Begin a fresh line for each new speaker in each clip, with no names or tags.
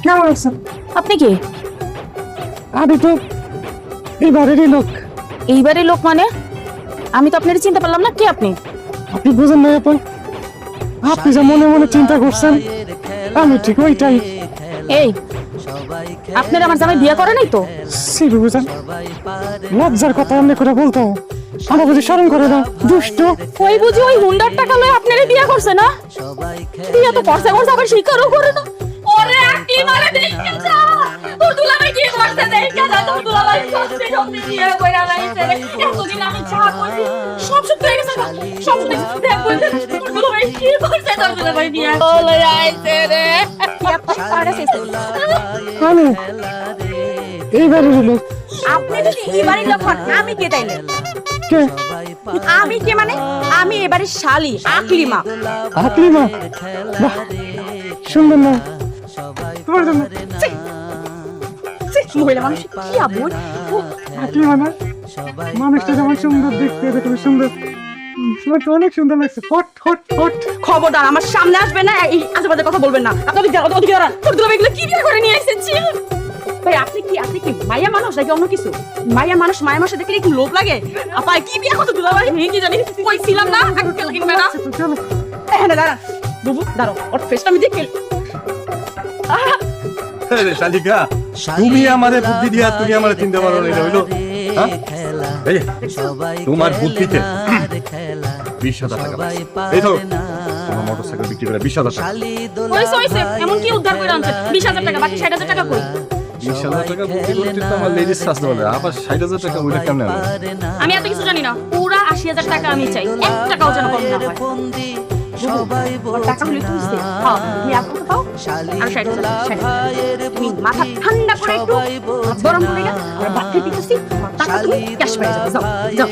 কেমন আছেন?
আপনি কে?
আমি তো এবারেরই লোক।
এইবারের লোক মানে? আমি তো আপনার চিনতে পারলাম না, কে আপনি?
আপনি বুঝেন না আপন, আপনি যা মনে মনে চিন্তা করছেন আমি ঠিক ওইটাই।
এই, আপনার আমার জামাই বিয়ে করে নাই তো?
সিবি বুঝেন, লজ্জার কথা এমনি করে বলতে হয়। আমার বুঝি শরম করে না, দুষ্ট।
ওই বুঝি ওই হুন্ডার টাকা লয়ে আপনারে বিয়ে করছে না? বিয়ে তো করছে আবার স্বীকারও করে না। ওরে কি মারে দেখে যা, তোর দুলাভাই কি করছে দেখে যা, তোর দুলাভাই করছে সবনি বিয়ে কইরা লাইছে রে। এতদিন আমি চা কইছি, সব শুদ্ধ হয়ে গেছে, সব শুদ্ধ হয়ে গেছে। দেখ বলতে তোর দুলাভাই কি করছে, তোর দুলাভাই বিয়ে বলে আইছে রে। কি আপনি পারে
আমি এইবারের লোক।
আপনি যদি এবারের লোক হন, আমি কে তাইলে?
কে?
আমি কে মানে? আমি এবারে শালি আকলিমা।
আকলিমা? বাহ, সুন্দর না তোমার জন্য।
মহিলা মানুষ কি আবুল?
আকলিমা না, মানুষটা যেমন সুন্দর দেখতে, এরকম সুন্দর। তোমার তো অনেক সুন্দর লাগছে। Hot hot hot.
খবরদার আমার সামনে আসবে না, এই আশেপাশে কথা বলবেন না। আপনি ওদিকে দাঁড়ান। তোর দুলাভাই এগুলো কি বিয়ে করে নিয়ে এসেছি? ভাই আপনি কি মাইয়া মানুষ নাকি অন্য কিছু? মাইয়া মানুষ দেখলে একটু লোভ লাগে। আপা কি বিয়ে করতে দুলাভাই? কি জানি কইছিলাম না আজকে কিনবে না।
চলো
এখানে দাঁড়ান বুবু, দাঁড়াও, ওর ফেসটা আমি দেখে।
আরে শালিকা, তুমি আমারে বুদ্ধি দিয়া তুমি আমারে চিনতে পারো না, এটা হইলো? হ্যাঁ? এই যে, তোমার বুদ্ধিতে 20,000 টাকা পাইছি। এই তো তোমার মোটরসাইকেল বিক্রি করে 20,000 টাকা।
হইছে এমন কি উদ্ধার করে আনছে? 20,000 টাকা, বাকি 60,000 টাকা কই?
20,000 টাকা বুদ্ধি করতে তো আমার লেডিস শাস্তি বলে, আবার 60,000 টাকা ওইটা কেমনে হবে?
আমি এত কিছু জানি না, পুরা 80,000 টাকা আমি চাই, 1 টাকাও যেন কম না হয়। ওর টাকা হলে তুই দে। হ্যাঁ, তুমি আর কত পাও? আর 60,000 তুমি মাথা ঠান্ডা করে একটু গরম করে গা, আর বাকি দিতেছি টাকা তুমি ক্যাশ পেয়ে যাবে। যাও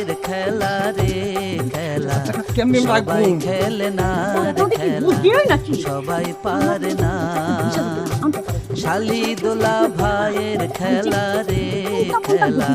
কেমনে লাগবো?
তোদের কি বুদ্ধি হয় নাকি?
সবাই পারে না, শালি দোলা ভাইয়ের খেলা রে খেলা।